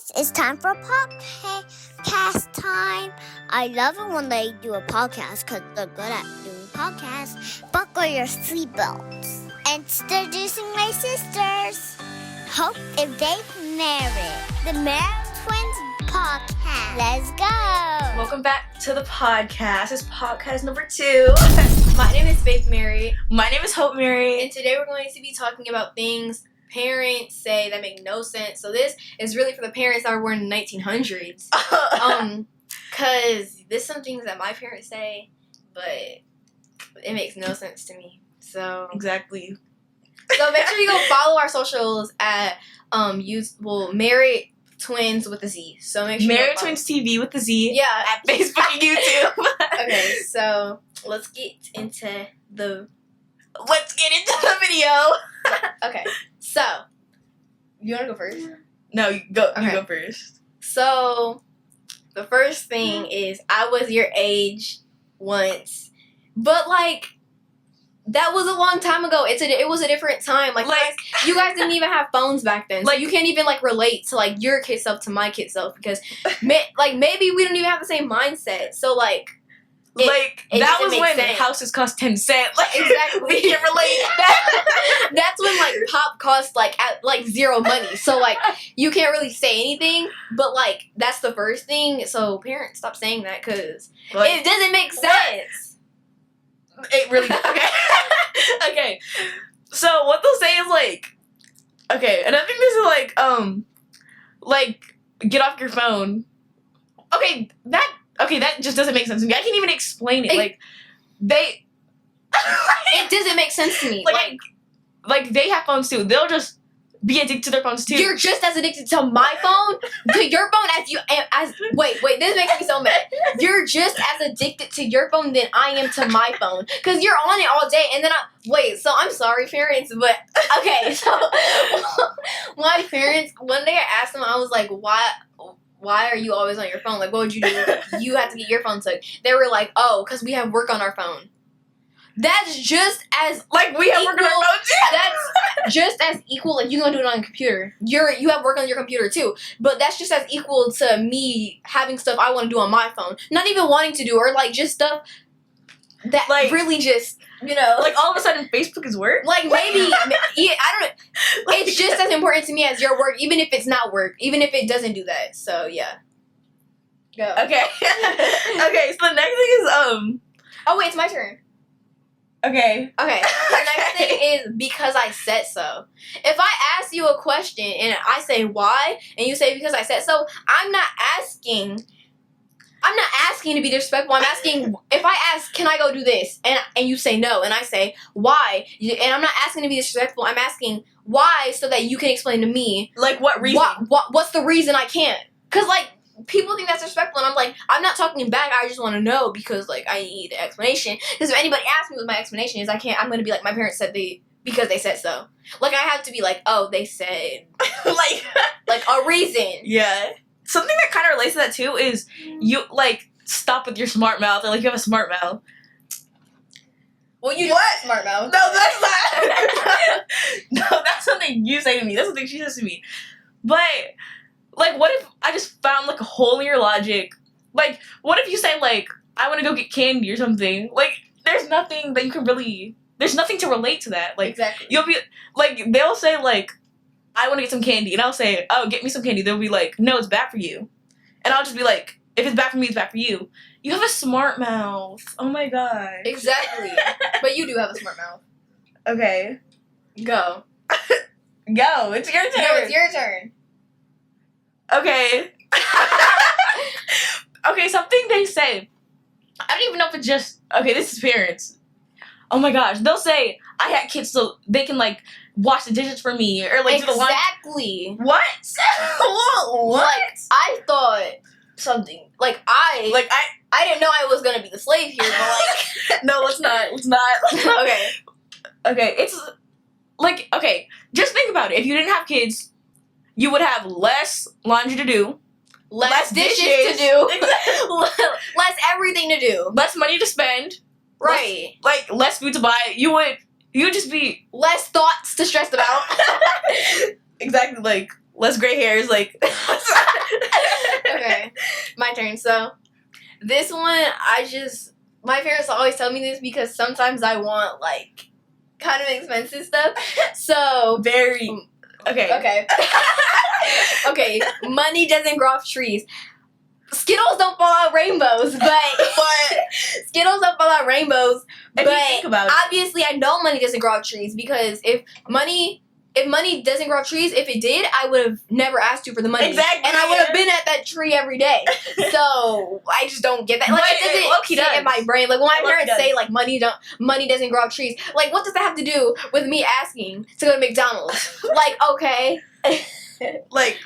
guys, it's time for podcast time. I love it when they do a podcast because they're good at doing podcasts. Buckle your seatbelts. Introducing my sisters, Hope and Faith Mary, the Mary Twins podcast. Let's go. Welcome back to the podcast. It's podcast number 2. My name is Faith Mary. My name is Hope Mary. And today we're going to be talking about things parents say that make no sense. So this is really for the parents that were born in the 1900s. Cause there's some things that my parents say, but it makes no sense to me. So Exactly. So make sure you go follow our socials at Mary Twins with a Z. So make sure Mary you go Twins TV with the Z. Yeah. At Facebook and YouTube. Okay, so let's get into the video. Okay. So you wanna go first? No, you go. Okay. You go first. So, the first thing is I was your age once, but like that was a long time ago. It was a different time. Like you guys didn't even have phones back then. Like you can't even like relate to like your kid self to my kid self because maybe we don't even have the same mindset. So like. That was when sense. houses cost 10 cents. Like Exactly. we can relate. That's when like pop cost like zero money. So like you can't really say anything. But like that's the first thing. So parents, stop saying that because it doesn't make sense. It really okay. Okay. So what they'll say is like, okay, and I think this is like get off your phone. Okay, that just doesn't make sense to me. I can't even explain it. Like they it doesn't make sense to me. Like they have phones too. They'll just be addicted to their phones too. You're just as addicted to my phone, to your phone wait, this makes me so mad. You're just as addicted to your phone than I am to my phone. Cause you're on it all day and then so I'm sorry parents, but okay, so my parents, one day I asked them, I was like, why are you always on your phone? Like, what would you do? You have to get your phone took. They were like, oh, because we have work on our phone. That's just as like we have work on our phone too. That's just as equal. Like you gonna do it on a computer. You have work on your computer too. But that's just as equal to me having stuff I want to do on my phone. Not even wanting to do or like just stuff that like really just like all of a sudden Facebook is work. Like maybe I don't know. It's just as important to me as your work, even if it's not work, even if it doesn't do that. So yeah. Go. Okay. Okay. So the next thing is Oh wait, it's my turn. Okay. Okay. The next thing is because I said so. If I ask you a question and I say why, and you say because I said so, I'm not asking to be disrespectful. I'm asking, if I ask, can I go do this? And you say no, and I say, why? And I'm not asking to be disrespectful. I'm asking why so that you can explain to me. Like, what reason? What's the reason I can't? Because, like, people think that's disrespectful, and I'm like, I'm not talking back. I just want to know because, like, I need an explanation. Because if anybody asks me what my explanation is, I'm going to be like, my parents said because they said so. Like, I have to be like, oh, they said. like a reason. Yeah. Something that kind of relates to that, too, is you, like, stop with your smart mouth, or like you have a smart mouth. Well, you what? Smart mouth. No, that's not. No, that's something you say to me. That's something she says to me. But like, what if I just found like a hole in your logic? Like, what if you say like, I want to go get candy or something? Like, there's nothing that you can really. There's nothing to relate to that. Like, exactly. You'll be like, they'll say like, I want to get some candy, and I'll say, oh, get me some candy. They'll be like, no, it's bad for you, and I'll just be like. If it's bad for me, it's bad for you. You have a smart mouth. Oh my god. Exactly. But you do have a smart mouth. Okay. Go. Go. It's your turn. No, it's your turn. Okay. Okay, something they say. I don't even know if it's just... Okay, this is parents. Oh my gosh. They'll say, I had kids so they can, like, wash the dishes for me. Or, like, do the laundry. Exactly. What? What? Like, I thought... something I didn't know I was gonna be the slave here, but like no, let's not. Okay, it's like okay. Just think about it. If you didn't have kids, you would have less laundry to do, less dishes to do, less everything to do, less money to spend, right? Less food to buy. You would just be less thoughts to stress about. Exactly, like less gray hairs, like turn. So this one, my parents always tell me this because sometimes I want like kind of expensive stuff. So Very. Okay. okay, okay. Money doesn't grow off trees. Skittles don't fall out rainbows, but Skittles don't fall out rainbows. If But you think about it. obviously, I know money doesn't grow off trees because if money doesn't grow off trees, if it did, I would have never asked you for the money. Exactly. And I would have been at that tree every day. So I just don't get that. Like But it doesn't low-key sit does. in my brain. Like when my Low-key parents say does. like money doesn't grow off trees. Like what does that have to do with me asking to go to McDonald's? Like okay. Like,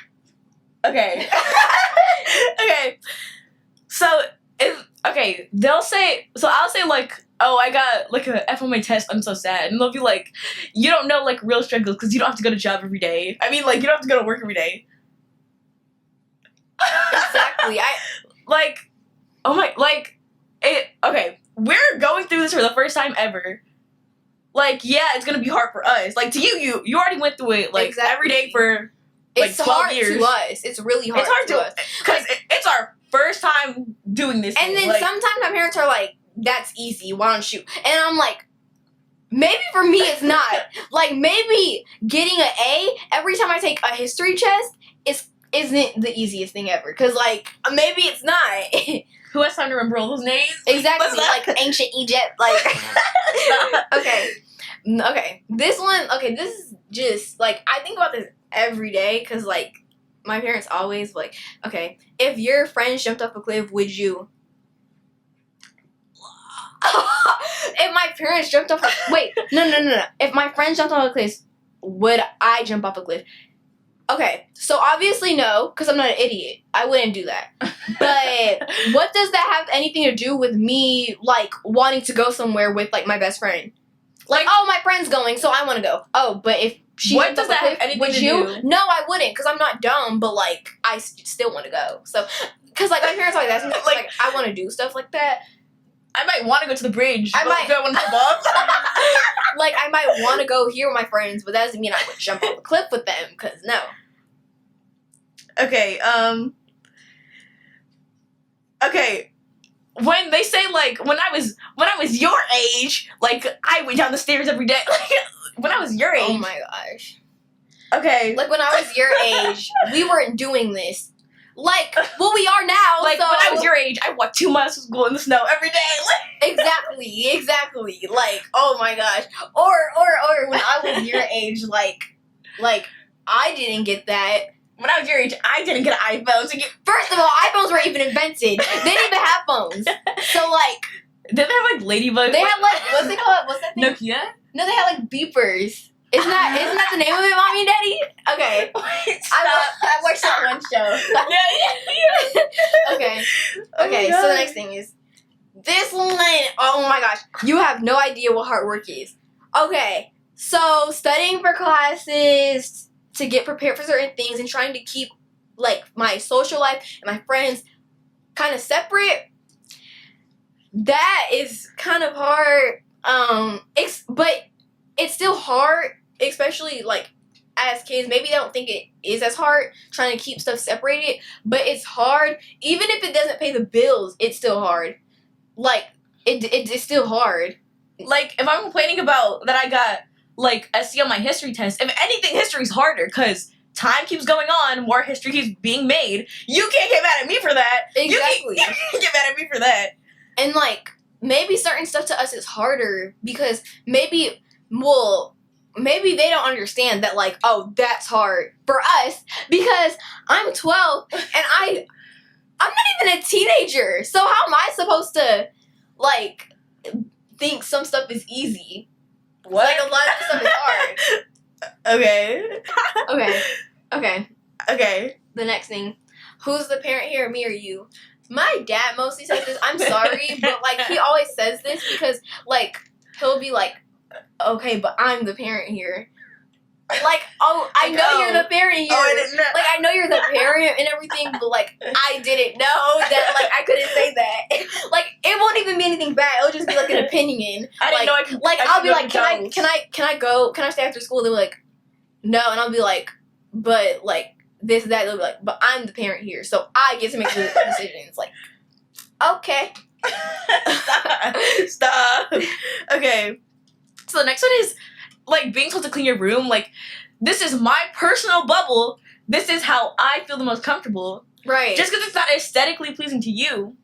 okay. Okay. So, they'll say, so I'll say, like, oh, I got, like, a F on my test, I'm so sad. And they'll be like, you don't know, like, real struggles because you don't have to go to job every day. I mean, like, you don't have to go to work every day. Exactly. Like, oh my, like, okay, we're going through this for the first time ever. Like, yeah, it's gonna be hard for us. Like, to you already went through it, like, every day for, like, It's 12 hard years. to us. It's really hard. It's hard to us. because it's our first time doing this. And then like, sometimes my parents are like, "That's easy. Why don't you?" And I'm like, maybe for me it's not. Like maybe getting an A every time I take a history test isn't the easiest thing ever. Cause like maybe it's not. who has time to remember all those names? Exactly. What's that? Like ancient Egypt. Like okay. Okay. This one. Okay. This is just like I think about this every day because like my parents always like, okay, if your friends jumped off a cliff, would you? If my parents jumped off no. If my friends jumped off a cliff, would I jump off a cliff? Okay, so obviously no, because I'm not an idiot. I wouldn't do that. But what does that have anything to do with me, like, wanting to go somewhere with, like, my best friend? Like, oh, my friend's going, so I want to go. Oh, but if she What jumped does off a that have cliff, anything would to you? do? No, I wouldn't, because I'm not dumb, but, like, I still want to go. So, because, like, my parents are like that. Sometimes, like, I want to do stuff like that. I might want to go to the bridge. I but might- do I want to jump off? Like, I might want to go here with my friends, but that doesn't mean I would jump off a cliff with them, because no. Okay, okay. When they say like when I was your age, like I went down the stairs every day. Like when I was your age. Oh my gosh. Okay. Like, when I was your age, we weren't doing this. Like, well, we are now, Like so... when I was your age, I walked 2 miles to school in the snow every day. Like, Exactly. Like, oh my gosh. Or when I was your age, like, I didn't get that. when I was your age, I didn't get an iPhone. So First of all, iPhones weren't even invented. They didn't even have phones. So, like, did they have like ladybugs? they had, like, what's it called? What's that thing? Nokia. No, they had, like, beepers. Isn't that the name of it, Mommy and Daddy? Okay. Wait, I watched that one show. Yeah. Okay. Oh Okay, my so the God. next thing is this one. Oh my gosh, you have no idea what hard work is. Okay, so studying for classes to get prepared for certain things and trying to keep like my social life and my friends kind of separate. That is kind of hard. But it's still hard, especially like as kids. Maybe they don't think it is as hard trying to keep stuff separated, but it's hard. Even if it doesn't pay the bills, it's still hard. Like it's still hard. Like if I'm complaining about that I got like a C on my history test, if anything, history's harder because time keeps going on, more history keeps being made. You can't get mad at me for that. Exactly. You can't get mad at me for that. And like maybe certain stuff to us is harder because maybe they don't understand that, like, oh, that's hard for us because I'm 12 and I'm not even a teenager. So how am I supposed to like think some stuff is easy? What? Like a lot of stuff is hard. Okay. Okay. Okay. The next thing, who's the parent here, me or you? My dad mostly says this. I'm sorry, but like he always says this because like he'll be like, okay, but I'm the parent here. Like, oh, I Like, know oh. you're the parent here. Oh, I didn't know. Like, I know you're the parent and everything, but like, I didn't know that. Like, I couldn't say that. Like, it won't even be anything bad. It'll just be like an opinion. I didn't like, know I could. Like, I I'll could be go like, to McDonald's. can I go? Can I stay after school? They'll be like, no, and I'll be like, but like, this, that. They'll be like, but I'm the parent here, so I get to make the decisions. Like, okay. Stop. Okay. So the next one is like being told to clean your room. Like, this is my personal bubble. This is how I feel the most comfortable. Right. Just because it's not aesthetically pleasing to you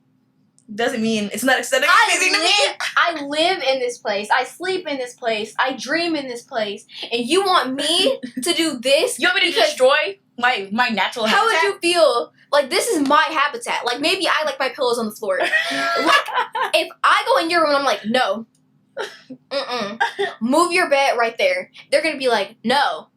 doesn't mean it's not aesthetically pleasing to me. I live in this place. I sleep in this place. I dream in this place. And you want me to do this? You want me to because destroy my natural how habitat? would you feel? Like, this is my habitat. Like, maybe I like my pillows on the floor. Like, if I go in your room and I'm like, no. Move your bed right there. They're going to be like, no.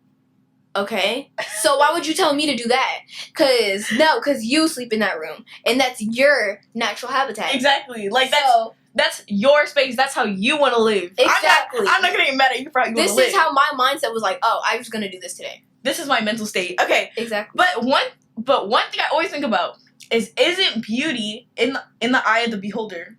Okay. So why would you tell me to do that? Because you sleep in that room. And that's your natural habitat. Exactly. Like, So, that's your space. That's how you want to live. Exactly. I'm not going to get mad at you for how you want this to live. is how my mindset was like, oh, I'm just going to do this today. This is my mental state. Okay. Exactly. But one thing I always think about isn't beauty in the eye of the beholder?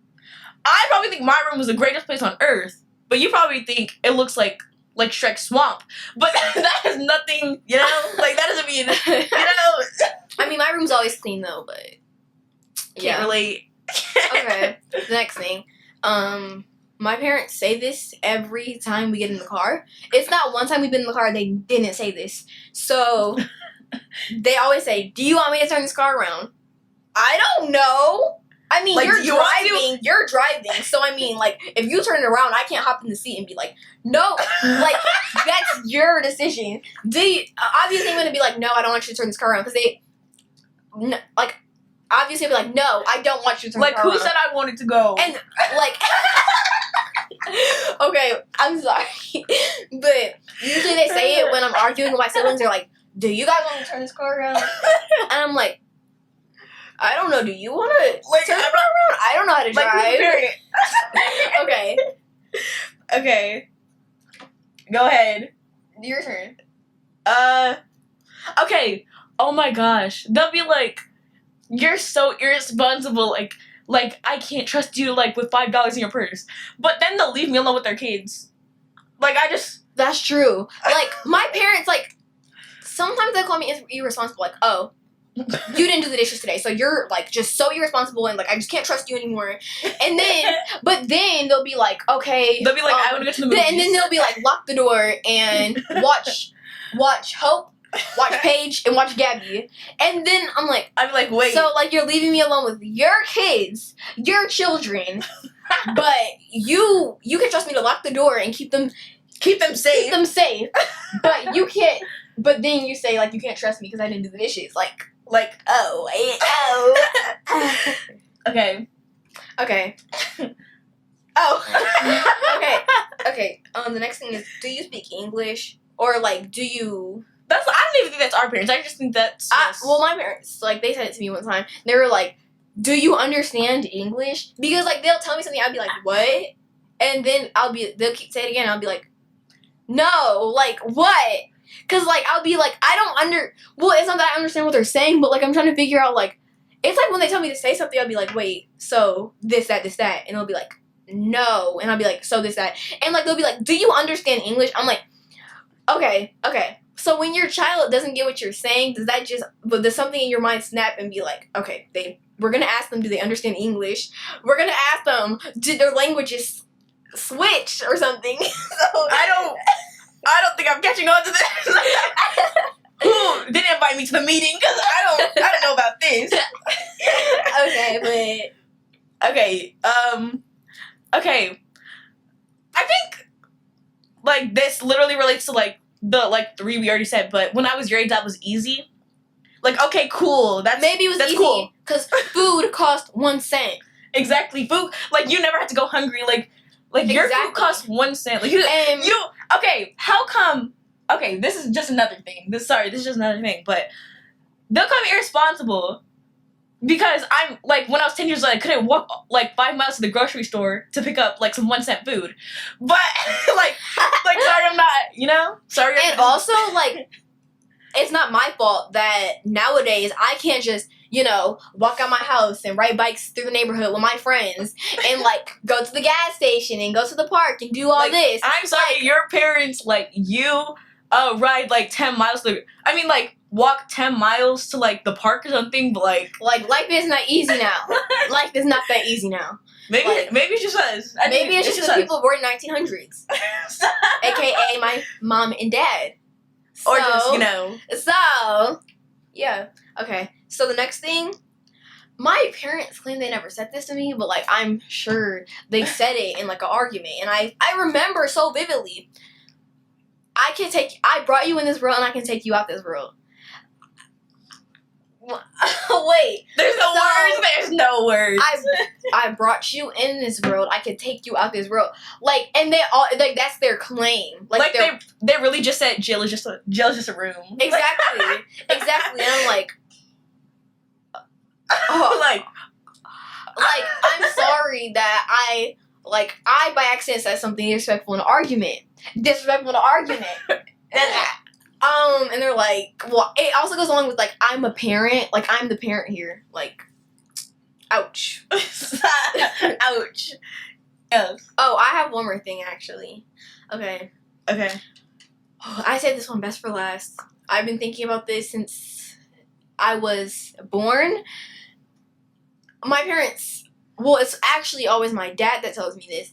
I probably think my room is the greatest place on earth, but you probably think it looks like Shrek's swamp. But that has nothing, you know? Like, that doesn't mean, you know? I mean, my room's always clean, though, but... Can't relate. Okay. The next thing. My parents say this every time we get in the car. It's not one time we've been in the car they didn't say this. So, they always say, do you want me to turn this car around? I don't know. I mean, Like, you're do you want driving. You're driving. So, I mean, like, if you turn it around, I can't hop in the seat and be like, no. Like, that's your decision. Obviously, I'm going to be like, no, I don't want you to turn this car around. Because like, obviously, I'll be like, no, I don't want you to turn the Like, car who around. said I wanted to go? And, like... Okay, I'm sorry. But usually they say it when I'm arguing with my siblings. They're like, do you guys want me to turn this car around? And I'm like, I don't know. Do you want to Like, turn the car around? I don't know how to like, drive. period. Okay, Okay. Go ahead. your turn. Okay. Oh my gosh. They'll be like, you're so irresponsible. Like, I can't trust you, like, with $5 in your purse. But then they'll leave me alone with their kids. Like, That's true. Like, my parents, like, sometimes they call me irresponsible. Like, oh, you didn't do the dishes today, so you're, like, just so irresponsible, and, like, I just can't trust you anymore. And then, but then they'll be like, okay. they'll be like, I want to go to the movies. And then they'll be like, lock the door and watch Hope, watch Paige, and watch Gabby. And then I'm like, wait. so, like, you're leaving me alone with your kids, your children, but you can trust me to lock the door and keep them safe. But you can't. But then you say, like, you can't trust me because I didn't do the dishes. Like, oh. Okay. Okay. Oh. Okay. The next thing is, do you speak English? Or, like, do you... I don't even think that's our parents. I just think that's well, my parents, like, they said it to me one time. They were like, do you understand English? Because, like, they'll tell me something, I'll be like, what? And then they'll keep saying it again, and I'll be like, no, like, what? Because, like, I'll be like, well, it's not that I understand what they're saying, but, like, I'm trying to figure out, like, it's like when they tell me to say something, I'll be like, wait, so this, that, and they'll be like, no, and I'll be like, so this, that, and, like, they'll be like, do you understand English? I'm like, okay. So when your child doesn't get what you're saying, does something in your mind snap and be like, okay, we're gonna ask them, do they understand English? We're gonna ask them, did their languages switch or something? So I don't think I'm catching on to this. Who didn't invite me to the meeting? Because I don't know about this. Okay, but okay. Okay. I think, like, this literally relates to, like, the, like, 3 we already said, but when I was your age, that was easy. Like, okay, cool. maybe it was that's easy cool. because food cost 1 cent. Exactly. Food, like, you never had to go hungry. Like your food Exactly. cost 1 cent. Like, okay, how come, okay, this is just another thing. This is just another thing, but they'll call me irresponsible because I'm, like, when I was 10 years old, I couldn't walk, like, 5 miles to the grocery store to pick up, like, some 1 cent food. But, like, sorry, I'm not, you know? Sorry. And also, like, it's not my fault that nowadays I can't just, walk out my house and ride bikes through the neighborhood with my friends and, like, go to the gas station and go to the park and do all like, this. I'm sorry, like, your parents, like, you ride, like, 10 miles to, I mean, like, walk 10 miles to like the park or something, but like Like, life is not easy now. Life is not that easy now. maybe like- maybe it's just us. Maybe it's just the us. people born in 1900s, aka my mom and dad. Or So- just, you know. So, yeah. Okay. So the next thing, my parents claim they never said this to me, but like I'm sure they said it in like an argument, and I remember so vividly. I brought you in this world, and I can take you out this world. Wait, There's no So- words. There's no words. I brought you in this world. I can take you out this world. Like, and they all like that's their claim. like they're- they really just said jail is just a room. exactly, exactly. And I'm like, Like I'm sorry that I by accident said something disrespectful in an argument. And they're like, well, it also goes along with like I'm a parent, like I'm the parent here, like, ouch. ouch. Yes. Oh, I have one more thing actually. Okay, Okay. I saved this one best for last. I've been thinking about this since I was born. My parents, well, it's actually always my dad that tells me this.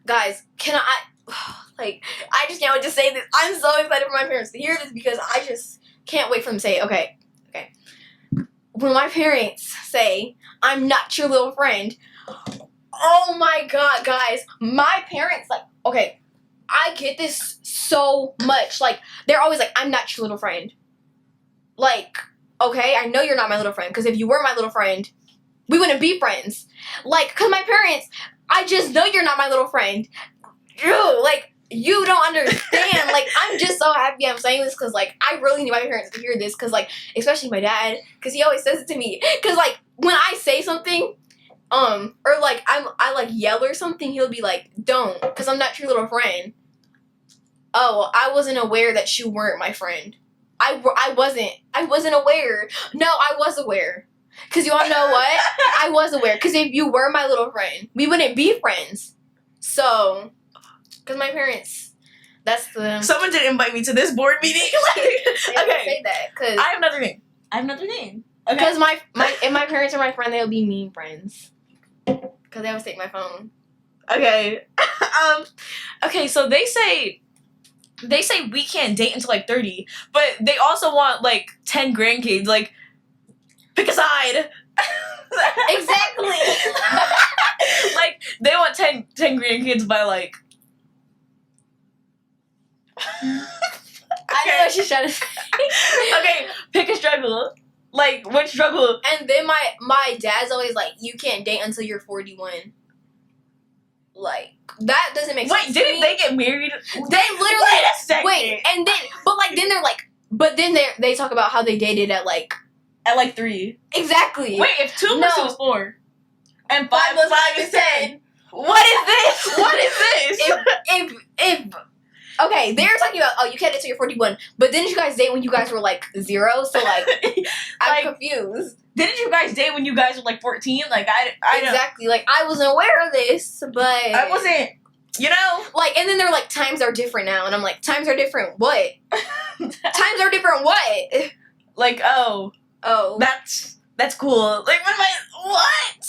Guys, can I, like, I just can't wait to say this. I'm so excited for my parents to hear this because I just can't wait for them to say it. Okay. When my parents say, I'm not your little friend, oh my God, guys, my parents, like, okay, I get this so much. Like, they're always like, I'm not your little friend. Like, okay, I know you're not my little friend, because if you were my little friend, we wouldn't be friends. Like, because my parents, I just know you're not my little friend. Ew, like, you don't understand. Like, I'm just so happy I'm saying this, because, like, I really need my parents to hear this, because, like, especially my dad, because he always says it to me. Because, like, when I say something, or, like, I like, yell or something, he'll be like, don't, because I'm not your little friend. Oh, I wasn't aware that you weren't my friend. I wasn't aware. No, I was aware. Because you want to know what? I was aware. Because if you were my little friend, we wouldn't be friends. So, because my parents, that's the... Someone did invite me to this board meeting. They always Okay. say that. Because I have another name. Okay. if my parents are my friend, they'll be mean friends. Because they always take my phone. Okay. Okay, so they say we can't date until like 30, but they also want like 10 grandkids. Like, pick a side. Exactly. Like, they want 10 grandkids by like. I know what she's trying to say. Okay, pick a struggle. Like, which struggle? And then my dad's always like, you can't date until you're 41. Like, that doesn't make sense. Wait, didn't they get married? They literally Wait a second. wait, and then then they're like, but then they talk about how they dated at like At like 3. exactly. Wait, if 2 No. plus 2 is 4, and 5 5 plus plus 5 is 10. What is this? What is this? if okay, they're talking about you can't date till you're 41, but didn't you guys date when you guys were like 0? So like I'm Like, confused. didn't you guys date when you guys were like 14? Like, I don't. Exactly. Like I wasn't aware of this, but I wasn't. You know. like, and then they're like, times are different now, and I'm like, times are different. What? Times are different. What? Like, oh, Oh, that's cool. Like, what?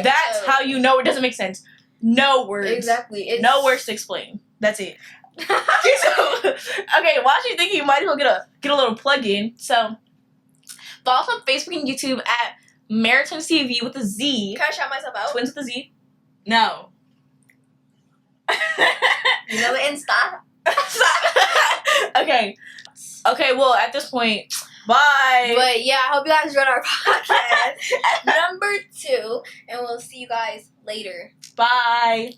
That's oh. how you know it doesn't make sense. No words. Exactly. It's, No words to explain. That's it. So, okay, while you're thinking, you might as well get a little plug in. So, follow us on Facebook and YouTube at Maritons TV with a Z. Can I shout myself out? Twins with a Z. No. You know the Insta. Okay. Okay, well, at this point, bye. But yeah, I hope you guys enjoyed our podcast number 2, and we'll see you guys later. Bye.